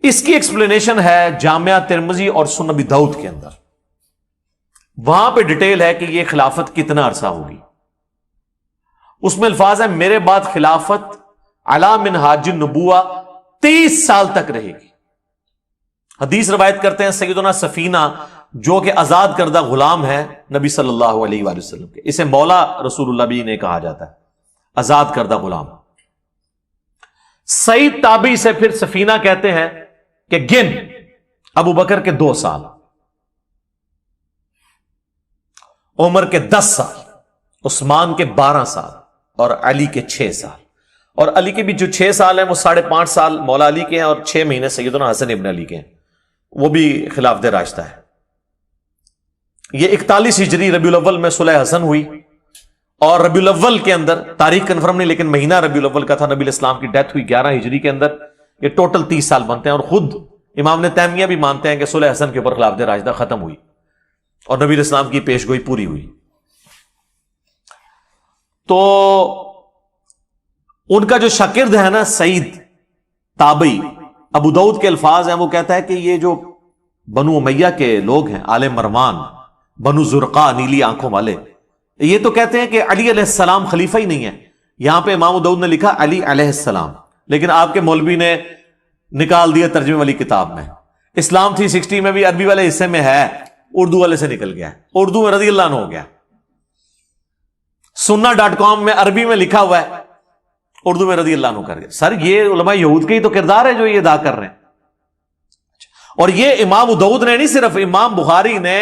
اس کی ایکسپلینیشن ہے جامعہ ترمذی اور سنن ابی داؤد کے اندر. وہاں پہ ڈیٹیل ہے کہ یہ خلافت کتنا عرصہ ہوگی. اس میں الفاظ ہیں میرے بعد خلافت علی منہاج النبوہ 30 سال تک رہے گی. حدیث روایت کرتے ہیں سیدنا سفینہ جو کہ آزاد کردہ غلام ہے نبی صلی اللہ علیہ وآلہ وسلم کے, اسے مولا رسول اللہ بھی نے کہا جاتا ہے, آزاد کردہ غلام. سعید تابعی سے پھر سفینہ کہتے ہیں کہ گن ابو بکر کے 2 سال, عمر کے 10 سال, عثمان کے 12 سال اور علی کے 6 سال. اور علی کے بھی جو 6 سال ہیں وہ 5.5 سال مولا علی کے ہیں اور 6 مہینے سیدنا حسن ابن علی کے ہیں, وہ بھی خلافت راشدہ ہے. یہ 41 ہجری ربیع الاول میں صلح حسن ہوئی, اور ربیع الاول کے اندر, تاریخ کنفرم نہیں لیکن مہینہ ربیع الاول کا تھا, نبی الاسلام کی ڈیتھ ہوئی 11 ہجری کے اندر. یہ ٹوٹل 30 سال بنتے ہیں, اور خود امام ابن تیمیہ بھی مانتے ہیں کہ صلح حسن کے اوپر خلافت راشدہ ختم ہوئی اور نبی الاسلام کی پیش گوئی پوری ہوئی. تو ان کا جو شاگرد ہے نا سعید تابعی, ابو داؤد کے الفاظ ہیں, وہ کہتا ہے کہ یہ جو بنو امیہ کے لوگ ہیں, آل مروان, بنو زرقا, نیلی آنکھوں والے, یہ تو کہتے ہیں کہ علی علیہ السلام خلیفہ ہی نہیں ہے. یہاں پہ امام داؤد نے لکھا علی علیہ السلام, لیکن آپ کے مولوی نے نکال دیا ترجمے والی کتاب میں. اسلام 360 میں بھی عربی والے حصے میں ہے, اردو والے سے نکل گیا, اردو میں رضی اللہ عنہ ہو گیا. sunna.com میں عربی میں لکھا ہوا ہے, اردو میں رضی اللہ عنہ کر گیا. سر یہ علماء یہود کے ہی تو کردار ہے جو یہ ادا کر رہے ہیں. اور یہ امام داؤد نے نہیں, صرف امام بخاری نے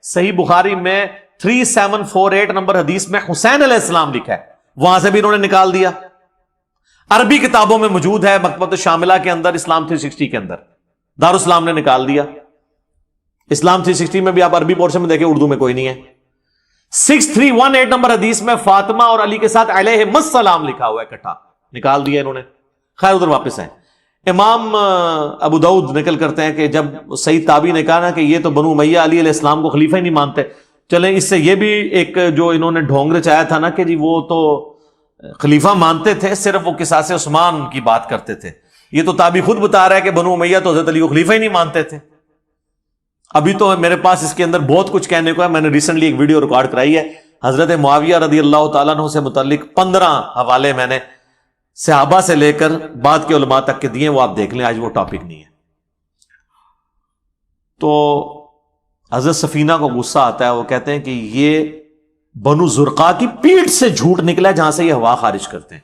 صحیح بخاری میں 3748 نمبر حدیث میں حسین علیہ السلام لکھا ہے, وہاں سے بھی انہوں نے نکال دیا. عربی کتابوں میں موجود ہے, مکتبۃ الشاملہ کے اندر, اسلام 360 کے اندر دارالاسلام نے نکال دیا. اسلام 360 میں بھی آپ عربی پورشن میں دیکھیں, اردو میں کوئی نہیں ہے. 6318 نمبر حدیث میں فاطمہ اور علی کے ساتھ علیہم السلام لکھا ہوا ہے, اکٹھا نکال دیا انہوں نے. خیر ادھر واپس ہیں. امام ابو داؤد نقل کرتے ہیں کہ جب سعید تابعی نے کہا نا کہ یہ تو بنو امیہ علی علیہ السلام کو خلیفہ ہی نہیں مانتے, چلیں اس سے یہ بھی ایک جو انہوں نے ڈھونگ رچایا تھا نا کہ جی وہ تو خلیفہ مانتے تھے, صرف وہ قصاص عثمان کی بات کرتے تھے. یہ تو تابعی خود بتا رہا ہے کہ بنو امیہ تو حضرت علی کو خلیفہ ہی نہیں مانتے تھے. ابھی تو میرے پاس اس کے اندر بہت کچھ کہنے کو ہے, میں نے ریسنٹلی ایک ویڈیو ریکارڈ کرائی ہے, حضرت معاویہ رضی اللہ تعالیٰ عنہ سے متعلق 15 حوالے میں نے صحابہ سے لے کر بعد کے علماء تک کے دیے, وہ آپ دیکھ لیں, آج وہ ٹاپک نہیں ہے. تو حضرت سفینہ کو غصہ آتا ہے, وہ کہتے ہیں کہ یہ بنو زرقا کی پیٹھ سے جھوٹ نکلا جہاں سے یہ ہوا خارج کرتے ہیں.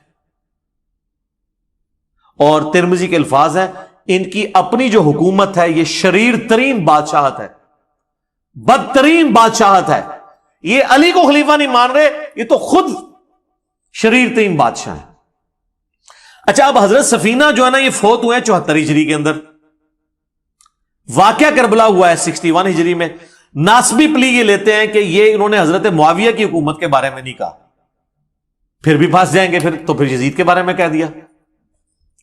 اور ترمذی کے الفاظ ہیں ان کی اپنی جو حکومت ہے یہ شریر ترین بادشاہت ہے, بدترین بادشاہت ہے. یہ علی کو خلیفہ نہیں مان رہے, یہ تو خود شریر ترین بادشاہ ہے. اچھا, اب حضرت سفینہ جو ہے نا یہ فوت ہوئے ہیں 74 ہجری کے اندر, واقعہ کربلا ہوا ہے 61 ہجری میں. ناسبی پلی یہ لیتے ہیں کہ یہ انہوں نے حضرت معاویہ کی حکومت کے بارے میں نہیں کہا, پھر بھی پھنس جائیں گے, پھر یزید کے بارے میں کہہ دیا,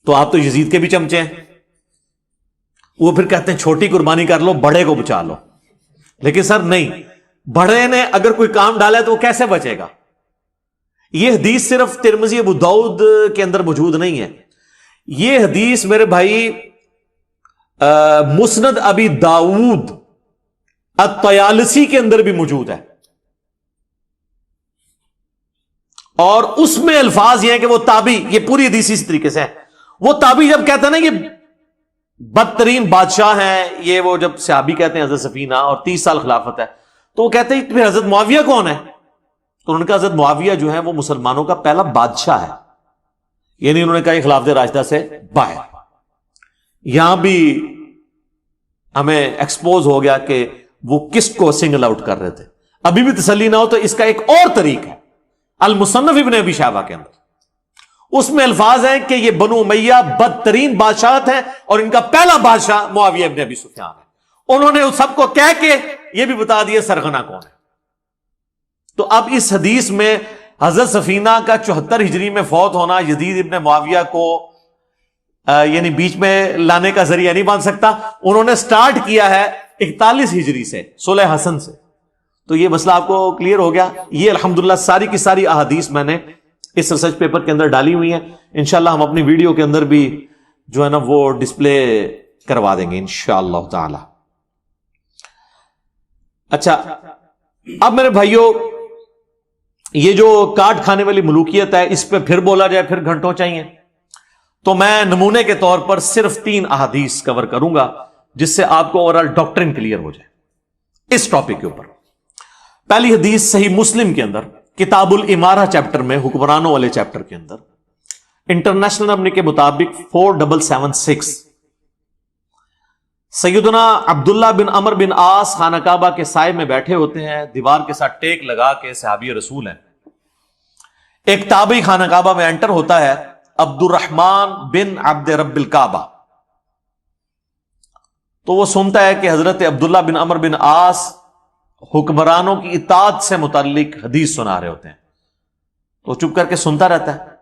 تو آپ تو یزید کے بھی چمچے ہیں. وہ پھر کہتے ہیں چھوٹی قربانی کر لو, بڑے کو بچا لو. لیکن سر نہیں, بڑے نے اگر کوئی کام ڈالا ہے تو وہ کیسے بچے گا؟ یہ حدیث صرف ترمذی ابو داؤد کے اندر موجود نہیں ہے, یہ حدیث میرے بھائی مسند ابی داؤد الطیالسی کے اندر بھی موجود ہے. اور اس میں الفاظ یہ ہیں کہ وہ تابعی, یہ پوری حدیث اس طریقے سے ہے, وہ تابعی جب کہتا ہے نا یہ بدترین بادشاہ ہیں, یہ وہ جب صحابی کہتے ہیں حضرت سفینہ اور 30 سال خلافت ہے, تو وہ کہتے ہیں پھر حضرت معاویہ کون ہے؟ تو انہوں نے کہا حضرت معاویہ جو ہے وہ مسلمانوں کا پہلا بادشاہ ہے, یعنی انہوں نے کہا یہ خلافت راشدہ سے باہر. یہاں بھی ہمیں ایکسپوز ہو گیا کہ وہ کس کو سنگل آؤٹ کر رہے تھے. ابھی بھی تسلی نہ ہو تو اس کا ایک اور طریق ہے المصنف ابن ابی شیبہ کے اندر, اس میں الفاظ ہیں کہ یہ بنو امیہ بدترین بادشاہت ہیں اور ان کا پہلا بادشاہ معاویہ ابن ابی سفیان ہے. انہوں نے اس سب کو کہہ کے یہ بھی بتا دیا سرغنہ کون ہے. تو اب اس حدیث میں حضرت سفینہ کا 74 ہجری میں فوت ہونا یزید ابن معاویہ کو یعنی بیچ میں لانے کا ذریعہ نہیں بن سکتا. انہوں نے سٹارٹ کیا ہے 41 ہجری سے, صلح حسن سے. تو یہ مسئلہ آپ کو کلیئر ہو گیا. یہ الحمدللہ ساری کی ساری احادیث میں نے اس ریسرچ پیپر کے اندر ڈالی ہوئی ہیں. انشاءاللہ ہم اپنی ویڈیو کے اندر بھی جو ہے نا وہ ڈسپلے کروا دیں گے انشاءاللہ تعالی. اچھا اب میرے بھائیوں یہ جو کاٹ کھانے والی ملوکیت ہے اس پہ پھر بولا جائے پھر گھنٹوں چاہیے. تو میں نمونے کے طور پر صرف 3 احادیث کور کروں گا جس سے آپ کو اوورآل ڈاکٹرن کلیئر ہو جائے اس ٹاپک کے اوپر. پہلی حدیث صحیح مسلم کے اندر کتاب الامارہ چیپٹر میں، حکمرانوں والے چیپٹر کے اندر، انٹرنیشنل نمبر کے مطابق 4776، سیدنا عبداللہ بن عمر بن عاص خانہ کعبہ کے سائے میں بیٹھے ہوتے ہیں، دیوار کے ساتھ ٹیک لگا کے، صحابی رسول ہیں. ایک تابعی خانہ کعبہ میں انٹر ہوتا ہے، عبد الرحمن بن عبد رب الکعبہ. تو وہ سنتا ہے کہ حضرت عبداللہ بن عمر بن عاص حکمرانوں کی اطاعت سے متعلق حدیث سنا رہے ہوتے ہیں. تو چپ کر کے سنتا رہتا ہے.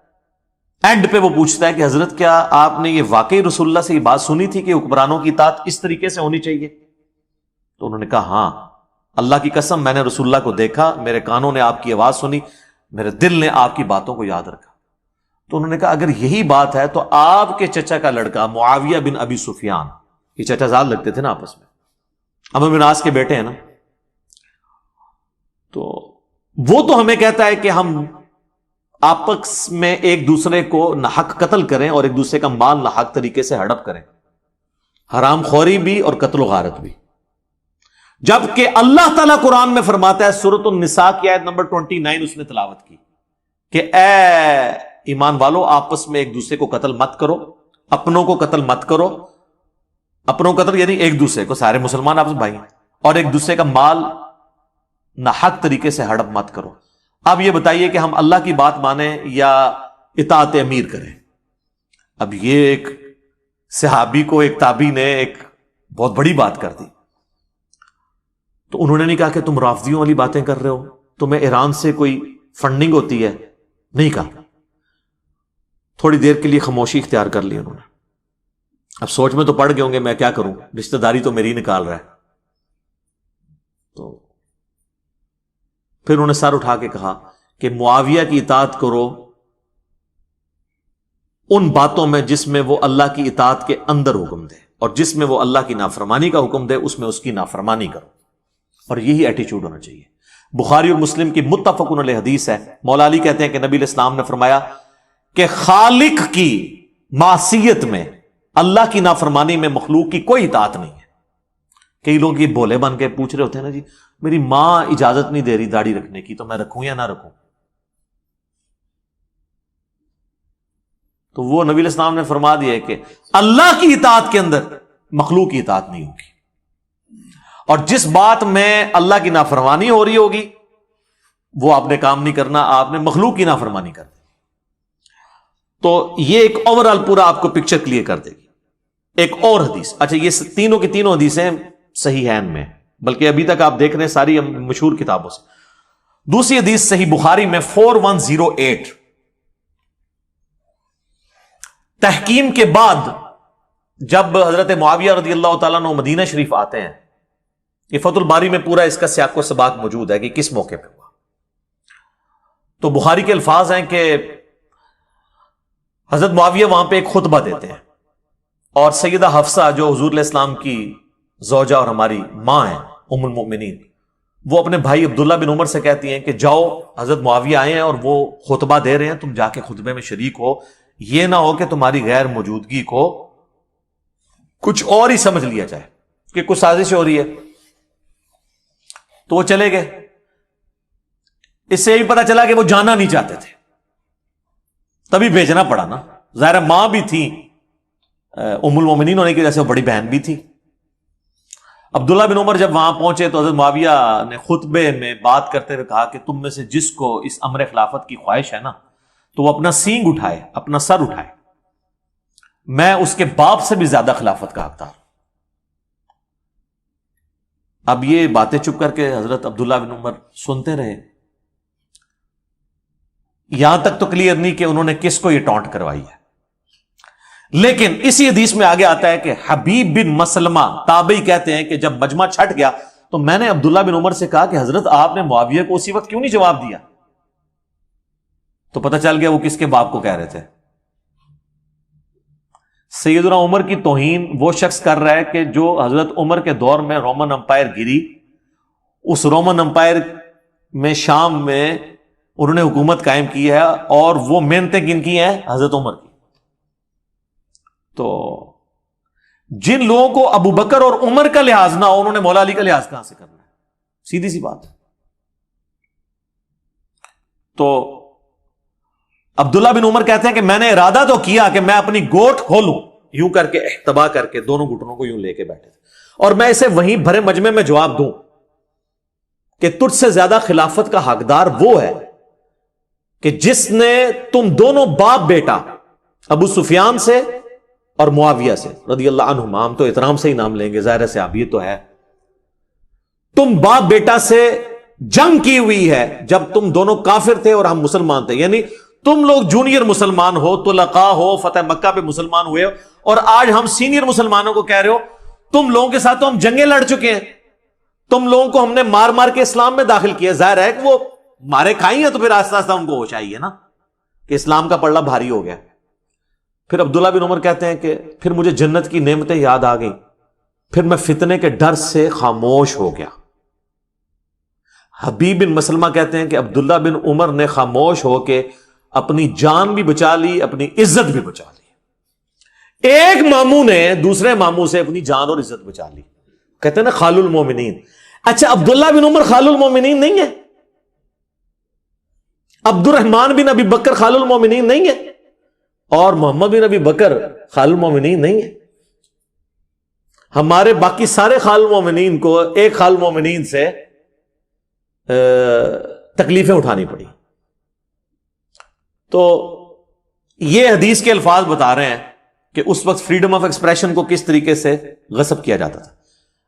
اینڈ پہ وہ پوچھتا ہے کہ حضرت کیا آپ نے یہ واقعی رسول اللہ سے یہ بات سنی تھی کہ حکمرانوں کی اطاعت اس طریقے سے ہونی چاہیے؟ تو انہوں نے کہا ہاں، اللہ کی قسم میں نے رسول اللہ کو دیکھا، میرے کانوں نے آپ کی آواز سنی، میرے دل نے آپ کی باتوں کو یاد رکھا. تو انہوں نے کہا اگر یہی بات ہے تو آپ کے چچا کا لڑکا معاویہ بن ابی سفیان، یہ چچا زاد لگتے تھے نا آپس میں، عمرو بن عاص کے بیٹے ہیں نا، تو وہ تو ہمیں کہتا ہے کہ ہم آپس میں ایک دوسرے کو ناحق قتل کریں اور ایک دوسرے کا مال ناحق طریقے سے ہڑپ کریں، حرام خوری بھی اور قتل و غارت بھی. جبکہ اللہ تعالیٰ قرآن میں فرماتا ہے، سورۃ النساء کی آیت نمبر 29 اس نے تلاوت کی کہ اے ایمان والو آپس میں ایک دوسرے کو قتل مت کرو، اپنوں کو قتل مت کرو. اپنوں قتل یعنی ایک دوسرے کو، سارے مسلمان آپس بھائی ہیں، اور ایک دوسرے کا مال ناحق طریقے سے ہڑپ مت کرو. اب یہ بتائیے کہ ہم اللہ کی بات مانیں یا اطاعت امیر کریں؟ اب یہ ایک صحابی کو ایک تابعی نے ایک بہت بڑی بات کر دی. تو انہوں نے نہیں کہا کہ تم رافضیوں والی باتیں کر رہے ہو، تمہیں ایران سے کوئی فنڈنگ ہوتی ہے، نہیں کہا. تھوڑی دیر کے لیے خاموشی اختیار کر لی انہوں نے. اب سوچ میں تو پڑ گئے ہوں گے میں کیا کروں، رشتہ داری تو میری نکال رہا ہے. تو پھر انہوں نے سر اٹھا کے کہا کہ معاویہ کی اطاعت کرو ان باتوں میں جس میں وہ اللہ کی اطاعت کے اندر حکم دے، اور جس میں وہ اللہ کی نافرمانی کا حکم دے اس میں اس کی نافرمانی کرو. اور یہی ایٹیچیوڈ ہونا چاہیے. بخاری اور مسلم کی متفق علیہ حدیث ہے، مولا علی کہتے ہیں کہ نبی علیہ السلام نے فرمایا کہ خالق کی معصیت میں، اللہ کی نافرمانی میں مخلوق کی کوئی اطاعت نہیں ہے. کئی لوگ یہ بولے بن کے پوچھ رہے ہوتے ہیں نا، جی میری ماں اجازت نہیں دے رہی داڑھی رکھنے کی تو میں رکھوں یا نہ رکھوں؟ تو وہ نبی علیہ السلام نے فرما دیا ہے کہ اللہ کی اطاعت کے اندر مخلوق کی اطاعت نہیں ہوگی، اور جس بات میں اللہ کی نافرمانی ہو رہی ہوگی وہ آپ نے کام نہیں کرنا، آپ نے مخلوق کی نافرمانی کرنی. تو یہ ایک اوور آل پورا آپ کو پکچر کلیئر کر دے گی. ایک اور حدیث، اچھا یہ تینوں کی تینوں حدیثیں صحیحین میں، بلکہ ابھی تک آپ دیکھ رہے ہیں ساری مشہور کتابوں سے. دوسری حدیث صحیح بخاری میں 4108، تحکیم کے بعد جب حضرت معاویہ رضی اللہ تعالیٰ عنہ مدینہ شریف آتے ہیں، یہ فتح الباری میں پورا اس کا سیاق و سباق موجود ہے کہ کس موقع پہ ہوا. تو بخاری کے الفاظ ہیں کہ حضرت معاویہ وہاں پہ ایک خطبہ دیتے ہیں، اور سیدہ حفصہ جو حضور علیہ السلام کی زوجہ اور ہماری ماں ہیں ام المؤمنین، وہ اپنے بھائی عبداللہ بن عمر سے کہتی ہیں کہ جاؤ حضرت معاویہ آئے ہیں اور وہ خطبہ دے رہے ہیں، تم جا کے خطبے میں شریک ہو، یہ نہ ہو کہ تمہاری غیر موجودگی کو کچھ اور ہی سمجھ لیا جائے کہ کچھ سازش ہو رہی ہے. تو وہ چلے گئے. اس سے یہ پتا چلا کہ وہ جانا نہیں چاہتے تھے، تبھی بھیجنا پڑا نا. ظاہر ماں بھی تھی، ام المومنین ہونے کی وجہ سے وہ بڑی بہن بھی تھی. عبداللہ بن عمر جب وہاں پہنچے تو حضرت معاویہ نے خطبے میں بات کرتے ہوئے کہا کہ تم میں سے جس کو اس امر خلافت کی خواہش ہے نا، تو وہ اپنا سینگ اٹھائے، اپنا سر اٹھائے، میں اس کے باپ سے بھی زیادہ خلافت کا حقدار. اب یہ باتیں چپ کر کے حضرت عبداللہ بن عمر سنتے رہے. یہاں تک تو کلیئر نہیں کہ انہوں نے کس کو یہ ٹونٹ کروائی ہے، لیکن اسی حدیث میں آگے آتا ہے کہ حبیب بن مسلمہ تابعی کہتے ہیں کہ جب مجمع چھٹ گیا تو میں نے عبداللہ بن عمر سے کہا کہ حضرت آپ نے معاویہ کو اسی وقت کیوں نہیں جواب دیا؟ تو پتہ چل گیا وہ کس کے باپ کو کہہ رہے تھے. سیدنا عمر کی توہین وہ شخص کر رہا ہے کہ جو حضرت عمر کے دور میں رومن امپائر گری, اس رومن امپائر میں شام میں انہوں نے حکومت قائم کی ہے, اور وہ محنتیں کن کی ہیں؟ حضرت عمر کی. تو جن لوگوں کو ابو بکر اور عمر کا لحاظ نہ ہو, انہوں نے مولا علی کا لحاظ کہاں سے کرنا ہے؟ سیدھی سی بات. تو عبداللہ بن عمر کہتے ہیں کہ میں نے ارادہ تو کیا کہ میں اپنی گوٹ کھولوں, یوں کر کے احتبا کر کے دونوں گھٹنوں کو یوں لے کے بیٹھے تھے, اور میں اسے وہیں بھرے مجمع میں جواب دوں کہ تجھ سے زیادہ خلافت کا حقدار وہ ہے کہ جس نے تم دونوں باپ بیٹا ابو سفیان سے اور معاویہ سے رضی اللہ عنہما, ہم تو احترام سے ہی نام لیں گے, ظاہر سے اب یہ تو ہے, تم باپ بیٹا سے جنگ کی ہوئی ہے جب تم دونوں کافر تھے اور ہم مسلمان تھے. یعنی تم لوگ جونیئر مسلمان ہو, طلقاء ہو, فتح مکہ پہ مسلمان ہوئے ہو, اور آج ہم سینئر مسلمانوں کو کہہ رہے ہو تم لوگوں کے ساتھ تو ہم جنگیں لڑ چکے ہیں, تم لوگوں کو ہم نے مار مار کے اسلام میں داخل کیا. ظاہر ہے کہ وہ مارے کھائی ہیں تو پھر آہستہ آہستہ ان کو ہوش آئی ہے نا کہ اسلام کا پلڑا بھاری ہو گیا. پھر عبداللہ بن عمر کہتے ہیں کہ پھر مجھے جنت کی نعمتیں یاد آ گئیں, پھر میں فتنے کے ڈر سے خاموش ہو گیا. حبیب بن مسلمہ کہتے ہیں کہ عبداللہ بن عمر نے خاموش ہو کے اپنی جان بھی بچا لی, اپنی عزت بھی بچا لی. ایک ماموں نے دوسرے ماموں سے اپنی جان اور عزت بچا لی. کہتے ہیں نا خال المومنین. اچھا عبداللہ بن عمر خال المومنین نہیں ہے؟ عبد الرحمن بن ابی بکر خال المومنین نہیں ہے؟ اور محمد بن ابی بکر خال المومنین نہیں ہے؟ ہمارے باقی سارے خال المومنین کو ایک خال المومنین سے تکلیفیں اٹھانی پڑی. تو یہ حدیث کے الفاظ بتا رہے ہیں کہ اس وقت فریڈم آف ایکسپریشن کو کس طریقے سے غصب کیا جاتا تھا.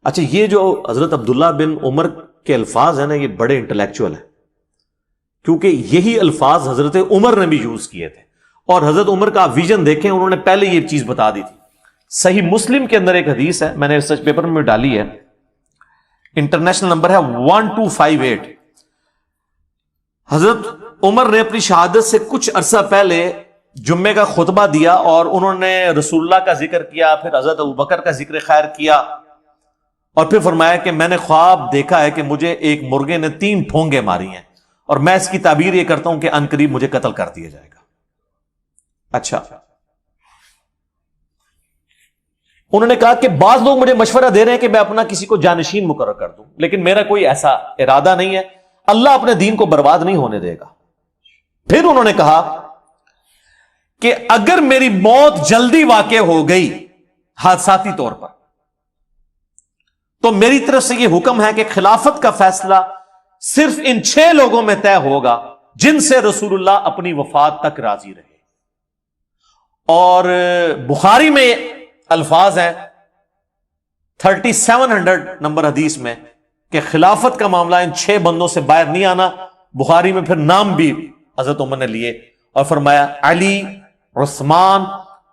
اچھا یہ جو حضرت عبداللہ بن عمر کے الفاظ ہیں نا, یہ بڑے انٹلیکچوئل ہیں, کیونکہ یہی الفاظ حضرت عمر نے بھی یوز کیے تھے, اور حضرت عمر کا ویژن دیکھیں, انہوں نے پہلے یہ چیز بتا دی تھی. صحیح مسلم کے اندر ایک حدیث ہے, میں نے ریسرچ پیپر میں ڈالی ہے, انٹرنیشنل نمبر ہے 1258. حضرت عمر نے اپنی شہادت سے کچھ عرصہ پہلے جمعے کا خطبہ دیا, اور انہوں نے رسول اللہ کا ذکر کیا, پھر حضرت ابوبکر کا ذکر خیر کیا, اور پھر فرمایا کہ میں نے خواب دیکھا ہے کہ مجھے ایک مرغے نے 3 پھونگے ماری ہیں, اور میں اس کی تعبیر یہ کرتا ہوں کہ ان قریب مجھے قتل کر دیا جائے گا. اچھا انہوں نے کہا کہ بعض لوگ مجھے مشورہ دے رہے ہیں کہ میں اپنا کسی کو جانشین مقرر کر دوں, لیکن میرا کوئی ایسا ارادہ نہیں ہے, اللہ اپنے دین کو برباد نہیں ہونے دے گا. پھر انہوں نے کہا کہ اگر میری موت جلدی واقع ہو گئی حادثاتی طور پر, تو میری طرف سے یہ حکم ہے کہ خلافت کا فیصلہ صرف ان 6 لوگوں میں طے ہوگا جن سے رسول اللہ اپنی وفات تک راضی رہے. اور بخاری میں الفاظ ہیں 3700 نمبر حدیث میں کہ خلافت کا معاملہ ان 6 بندوں سے باہر نہیں آنا. بخاری میں پھر نام بھی حضرت عمر نے لیے اور فرمایا علی, عثمان,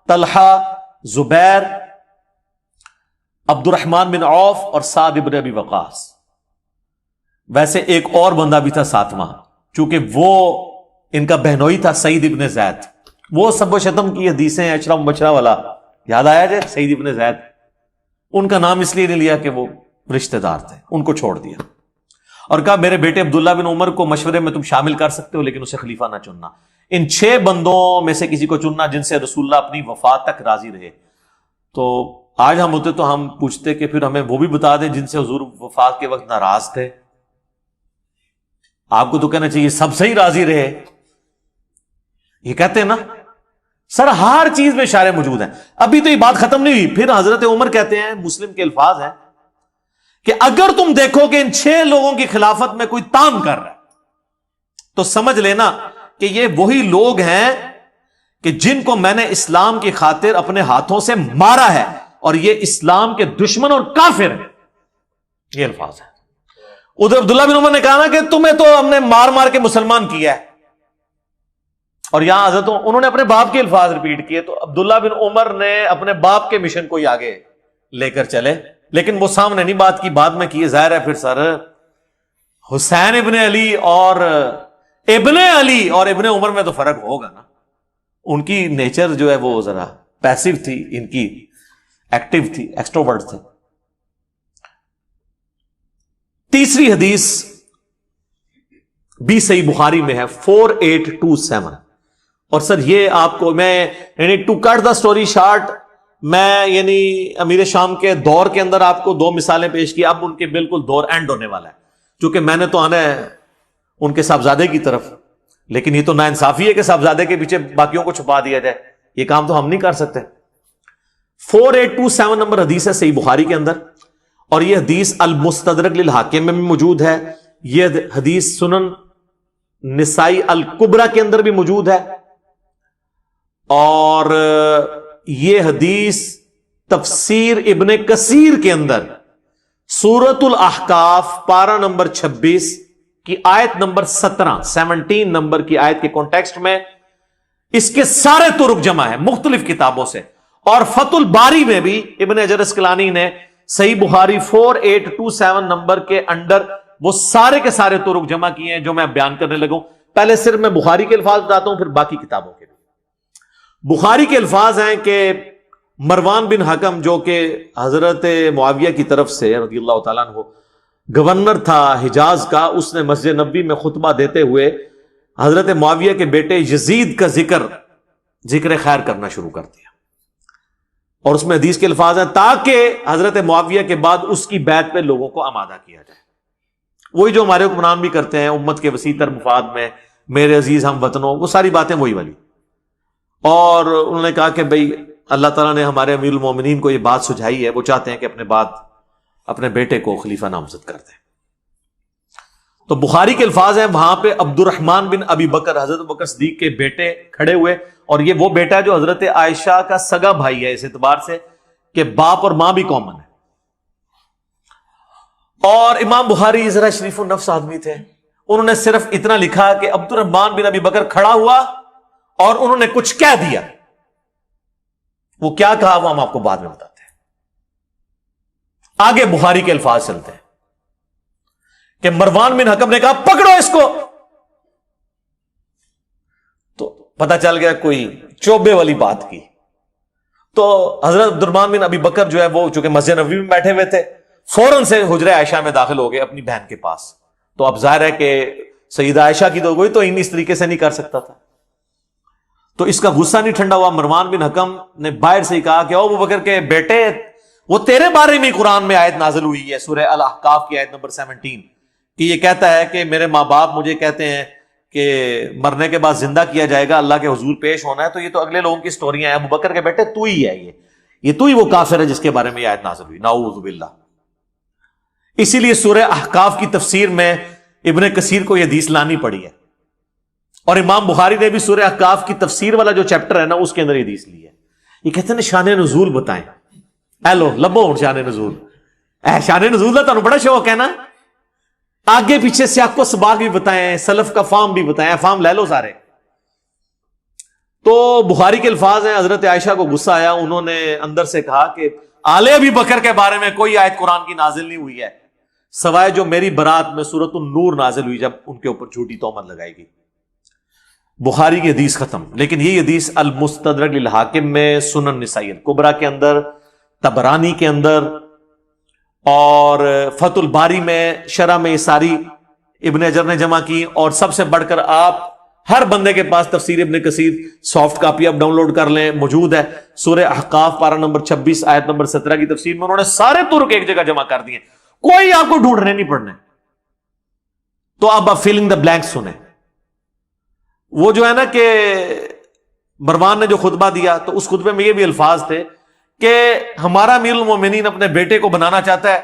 طلحہ, زبیر, عبد الرحمن بن عوف اور سعد ابن ابی وقاص. ویسے ایک اور بندہ بھی تھا 7واں, چونکہ وہ ان کا بہنوئی تھا, سعید ابن زید. وہ سب و شتم کی حدیثیں اشرا مبشرہ والا یاد آیا جائے, سعید ابن زید, ان کا نام اس لیے نہیں لیا کہ وہ رشتہ دار تھے, ان کو چھوڑ دیا اور کہا میرے بیٹے عبداللہ بن عمر کو مشورے میں تم شامل کر سکتے ہو, لیکن اسے خلیفہ نہ چننا. ان 6 بندوں میں سے کسی کو چننا جن سے رسول اللہ اپنی وفات تک راضی رہے. تو آج ہم ہوتے تو ہم پوچھتے کہ پھر ہمیں وہ بھی بتا دیں جن سے حضور وفات کے وقت ناراض تھے. آپ کو تو کہنا چاہیے سب سے ہی راضی رہے, یہ کہتے ہیں نا سر ہر چیز میں اشارے موجود ہیں. ابھی تو یہ بات ختم نہیں ہوئی. پھر حضرت عمر کہتے ہیں, مسلم کے الفاظ ہیں, کہ اگر تم دیکھو کہ ان 6 لوگوں کی خلافت میں کوئی تام کر رہا ہے تو سمجھ لینا کہ یہ وہی لوگ ہیں کہ جن کو میں نے اسلام کی خاطر اپنے ہاتھوں سے مارا ہے, اور یہ اسلام کے دشمن اور کافر ہیں. یہ الفاظ ہیں. ادھر عبداللہ بن عمر نے کہا نا کہ تمہیں تو ہم نے مار مار کے مسلمان کیا ہے, اور یہاں حضرت انہوں نے اپنے باپ کے الفاظ ریپیٹ کیے. تو عبداللہ بن عمر نے اپنے باپ کے مشن کو ہی آگے لے کر چلے, لیکن وہ سامنے نہیں بات کی, بعد میں کی. ظاہر ہے پھر سر حسین ابن علی اور ابن علی اور ابن عمر میں تو فرق ہوگا نا، ان کی نیچر جو ہے وہ ذرا پیسو تھی، ان کی ایکٹیو تھی، ایکسٹروورٹ تھے۔ تیسری حدیث بھی صحیح بخاری میں ہے 4827، اور سر یہ آپ کو میں یعنی to cut the story short, میں یعنی امیر شام کے دور کے اندر آپ کو 2 مثالیں پیش کی، اب ان کے بالکل دور اینڈ ہونے والا ہے، چونکہ میں نے تو آنا ہے ان کے صاحبزادے کی طرف، لیکن یہ تو ناانصافی ہے کہ صاحبزادے کے پیچھے باقیوں کو چھپا دیا جائے، یہ کام تو ہم نہیں کر سکتے۔ 4827 نمبر حدیث ہے صحیح بخاری کے اندر، اور یہ حدیث المستدرک للحاکم میں بھی موجود ہے، یہ حدیث سنن نسائی الکبرى کے اندر بھی موجود ہے، اور یہ حدیث تفسیر ابن کثیر کے اندر سورۃ الاحقاف پارہ نمبر 26 کی آیت نمبر 17 نمبر کی آیت کے کانٹیکسٹ میں اس کے سارے طرق جمع ہیں مختلف کتابوں سے، اور فتح الباری میں بھی ابن حجر اسقلانی نے صحیح بخاری 4827 نمبر کے انڈر وہ سارے کے سارے طرق جمع کیے ہیں جو میں بیان کرنے لگا ہوں۔ پہلے صرف میں بخاری کے الفاظ بتاتا ہوں، پھر باقی کتابوں کے بھی۔ بخاری کے الفاظ ہیں کہ مروان بن حکم جو کہ حضرت معاویہ کی طرف سے رضی اللہ تعالیٰ عنہ گورنر تھا حجاز کا، اس نے مسجد نبوی میں خطبہ دیتے ہوئے حضرت معاویہ کے بیٹے یزید کا ذکر خیر کرنا شروع کر دیا، اور اس میں حدیث کے الفاظ ہیں تاکہ حضرت معاویہ کے بعد اس کی بیعت پہ لوگوں کو آمادہ کیا جائے۔ وہی جو ہمارے حکمران بھی کرتے ہیں امت کے وسیع تر مفاد میں، میرے عزیز ہم وطنوں، وہ ساری باتیں وہی والی۔ اور انہوں نے کہا کہ بھئی اللہ تعالیٰ نے ہمارے امیر المومنین کو یہ بات سجھائی ہے، وہ چاہتے ہیں کہ اپنے بیٹے کو خلیفہ نامزد کر دیں۔ تو بخاری کے الفاظ ہیں وہاں پہ عبد الرحمن بن ابی بکر، حضرت بکر صدیق کے بیٹے کھڑے ہوئے، اور یہ وہ بیٹا ہے جو حضرت عائشہ کا سگا بھائی ہے اس اعتبار سے کہ باپ اور ماں بھی کامن ہے۔ اور امام بخاری ذرا شریف النفس آدمی تھے، انہوں نے صرف اتنا لکھا کہ عبد الرحمن بن ابی بکر کھڑا ہوا اور انہوں نے کچھ کہہ دیا، وہ کیا کہا وہ ہم آپ کو بعد میں بتاتے ہیں۔ آگے بخاری کے الفاظ چلتے ہیں کہ مروان بن حکم نے کہا پکڑو اس کو، تو پتہ چل گیا کوئی چوبے والی بات کی۔ تو حضرت عبد الرحمن بن ابی بکر جو ہے وہ چونکہ مسجد نبوی میں بیٹھے ہوئے تھے، فوراً سے حجرہ عائشہ میں داخل ہو گئے اپنی بہن کے پاس۔ تو اب ظاہر ہے کہ سیدہ عائشہ کی تو کوئی تو اس طریقے سے نہیں کر سکتا تھا، تو اس کا غصہ نہیں ٹھنڈا ہوا۔ مروان بن حکم نے باہر سے ہی کہا کہ ابو بکر کے بیٹے، وہ تیرے بارے میں قرآن میں آیت نازل ہوئی ہے سورہ الاحقاف کی آیت نمبر 17 کہ یہ کہتا ہے کہ میرے ماں باپ مجھے کہتے ہیں کہ مرنے کے بعد زندہ کیا جائے گا، اللہ کے حضور پیش ہونا ہے، تو یہ تو اگلے لوگوں کی سٹوریاں ہیں، ابو بکر کے بیٹے تو ہی ہے، یہ تو ہی وہ کافر ہے جس کے بارے میں یہ آیت نازل ہوئی، نعوذ باللہ۔ اسی لیے سورہ احقاف کی تفسیر میں ابن کثیر کو یہ حدیث لانی پڑی ہے، اور امام بخاری نے بھی سورہ احقاف کی تفسیر والا جو چیپٹر ہے نا اس کے اندر یہ حدیث لی ہے۔ یہ کہتے ہیں شان نزول بتائیں، اے لو لبو شان نزول، شان نزول کا تمہیں بڑا شوق ہے نا، آگے پیچھے سیاق و سباق بھی بتائیں، سلف کا فام بھی بتائیں، فام لے لو سارے۔ تو بخاری کے الفاظ ہیں حضرت عائشہ کو غصہ آیا، انہوں نے اندر سے کہا کہ آل ابی بکر کے بارے میں کوئی آیت قرآن کی نازل نہیں ہوئی ہے سوائے جو میری برات میں سورۃ النور نازل ہوئی جب ان کے اوپر جھوٹی تہمت لگائی گئی۔ بخاری کی حدیث ختم، لیکن یہ حدیث المستدرک للحاکم میں، سنن نسائی الکبریٰ کے اندر، طبرانی کے اندر، اور فتح الباری میں شرح میں یہ ساری ابن حجر نے جمع کی، اور سب سے بڑھ کر آپ ہر بندے کے پاس تفسیر ابن کثیر سافٹ کاپی آپ ڈاؤن لوڈ کر لیں، موجود ہے سورہ احقاف پارہ نمبر 26 آیت نمبر 17 کی تفسیر میں انہوں نے سارے طرق ایک جگہ جمع کر دیے، کوئی آپ کو ڈھونڈنے نہیں پڑنے۔ تو اب آپ فیلنگ دا بلینک سنیں۔ وہ جو ہے نا کہ مروان نے جو خطبہ دیا تو اس خطبے میں یہ بھی الفاظ تھے کہ ہمارا امیر المومنین اپنے بیٹے کو بنانا چاہتا ہے،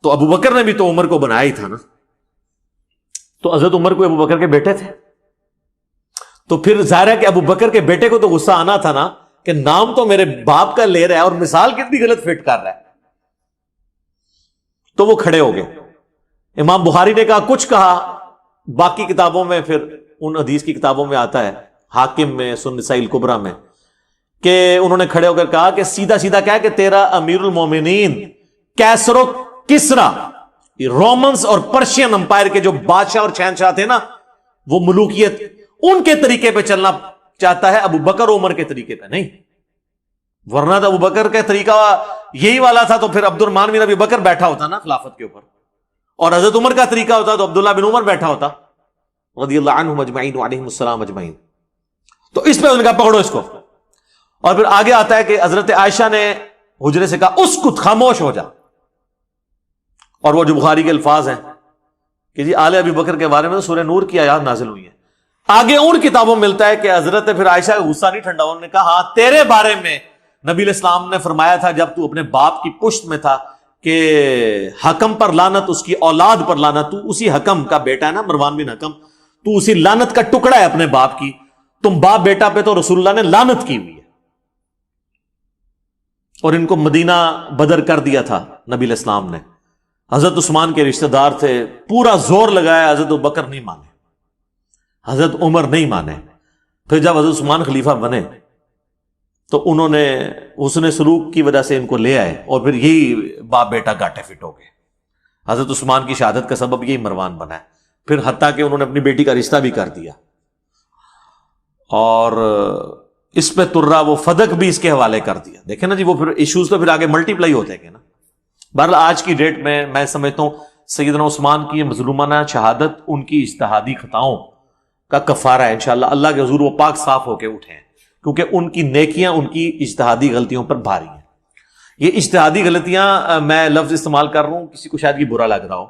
تو ابو بکر نے بھی تو عمر کو بنایا ہی تھا نا، تو حضرت عمر کو ابو بکر کے بیٹے تھے، تو پھر ظاہر ہے کہ ابو بکر کے بیٹے کو تو غصہ آنا تھا نا کہ نام تو میرے باپ کا لے رہا ہے اور مثال کتنی غلط فٹ کر رہا ہے۔ تو وہ کھڑے ہو گئے، امام بخاری نے کہا کچھ کہا، باقی کتابوں میں پھر ان حدیث کی کتابوں میں آتا ہے، حاکم میں، سنن نسائی الکبریٰ میں، کہ انہوں نے کھڑے ہو کر کہا کہ سیدھا سیدھا کہا کہ تیرا امیر المومنین کیسر و کسرا، رومنز اور پرشین امپائر کے جو بادشاہ اور شہنشاہ تھے نا، وہ ملوکیت ان کے طریقے پہ چلنا چاہتا ہے، ابو بکر عمر کے طریقے پہ نہیں. ورنہ تو ابو بکر کا طریقہ یہی والا تھا تو پھر عبد الرحمن بن ابی بکر بیٹھا ہوتا نا خلافت کے اوپر، اور حضرت عمر کا طریقہ ہوتا تو عبداللہ بن عمر بیٹھا ہوتا رضی اللہ عنہم اجمعین وعلیہم السلام اجمعین. تو اس پہ ان کا پکڑو اس کو. اور پھر آگے آتا ہے کہ حضرت عائشہ نے حجرے سے کہا اسکت، خاموش ہو جا. اور وہ جو بخاری کے الفاظ ہیں کہ جی آل ابی بکر کے بارے میں سورہ نور کی آیات نازل ہوئی ہیں. آگے ان کتابوں میں ملتا ہے کہ حضرت پھر عائشہ کا غصہ نہیں ٹھنڈا، انہوں نے کہا ہاں تیرے بارے میں نبی علیہ السلام نے فرمایا تھا جب تو اپنے باپ کی پشت میں تھا کہ حکم پر لعنت، اس کی اولاد پر لعنت. تو اسی حکم کا بیٹا ہے نا، مروان بن حکم، تو اسی لعنت کا ٹکڑا ہے اپنے باپ کی. تم باپ بیٹا پہ تو رسول اللہ نے لعنت کی ہوئی ہے. اور ان کو مدینہ بدر کر دیا تھا نبی علیہ السلام نے. حضرت عثمان کے رشتہ دار تھے، پورا زور لگایا، حضرت ابوبکر نہیں مانے، حضرت عمر نہیں مانے. پھر جب حضرت عثمان خلیفہ بنے تو انہوں نے حسن سلوک کی وجہ سے ان کو لے آئے، اور پھر یہی باپ بیٹا گاٹے فٹ ہو گئے. حضرت عثمان کی شہادت کا سبب یہی مروان بنا ہے. پھر حتیٰ کہ انہوں نے اپنی بیٹی کا رشتہ بھی کر دیا، اور اس پہ ترا وہ فدق بھی اس کے حوالے کر دیا. دیکھیں نا جی، وہ پھر ایشوز تو پھر آگے ملٹی پلائی ہوتے ہیں نا. بہرحال آج کی ڈیٹ میں سمجھتا ہوں سیدنا عثمان کی یہ مظلومانہ شہادت ان کی اجتہادی خطاؤں کا کفارہ ہے. انشاءاللہ اللہ کے حضور وہ پاک صاف ہو کے اٹھیں، کیونکہ ان کی نیکیاں ان کی اجتہادی غلطیوں پر بھاری ہیں. یہ اجتہادی غلطیاں میں لفظ استعمال کر رہا ہوں، کسی کو شاید یہ برا لگ رہا ہو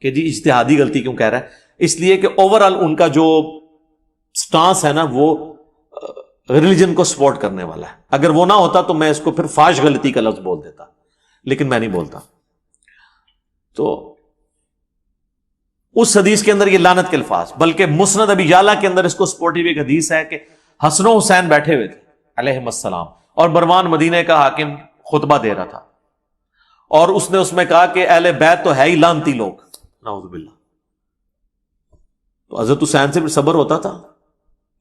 کہ جی اجتہادی غلطی کیوں کہہ رہا ہے. اس لیے کہ اوورآل ان کا جو سٹانس ہے نا وہ ریلیجن کو سپورٹ کرنے والا ہے. اگر وہ نہ ہوتا تو میں اس کو پھر فاش غلطی کا لفظ بول دیتا، لیکن میں نہیں بولتا. تو اس حدیث کے اندر یہ لعنت کے الفاظ، بلکہ مسند ابی یعلا کے اندر اس کو سپورٹیو ایک حدیث ہے کہ حسن و حسین بیٹھے ہوئے تھے علیہم السلام، اور مروان مدینہ کا حاکم خطبہ دے رہا تھا، اور اس نے اس میں کہا کہ اہل بیت تو ہے ہی لعنتی لوگ، نعوذ باللہ. تو حضرت حسین سے بھی صبر ہوتا تھا.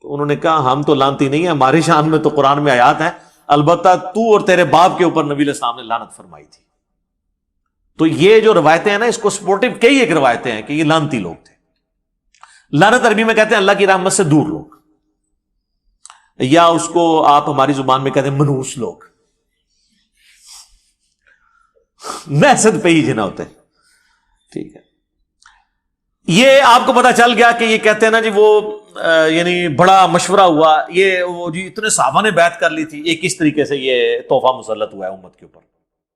تو انہوں نے کہا ہم تو لعنتی نہیں ہیں، ہماری شان میں تو قرآن میں آیات ہیں، البتہ تو اور تیرے باپ کے اوپر نبی علیہ السلام نے لعنت فرمائی تھی. تو یہ جو روایتیں ہیں نا، اس کو سپورٹیو کئی ایک روایتیں ہیں کہ یہ لعنتی لوگ تھے. لعنت عربی میں کہتے ہیں اللہ کی رحمت سے دور لوگ، یا اس کو آپ ہماری زبان میں کہتے ہیں منحوس لوگ، نحست پہ ہی جنا ہوتے ہیں. ٹھیک ہے، یہ آپ کو پتا چل گیا کہ یہ کہتے ہیں نا جی وہ یعنی بڑا مشورہ ہوا، یہ وہ جی اتنے صحابہ نے بیعت کر لی تھی، یہ کس طریقے سے یہ تحفہ مسلط ہوا ہے امت کے اوپر.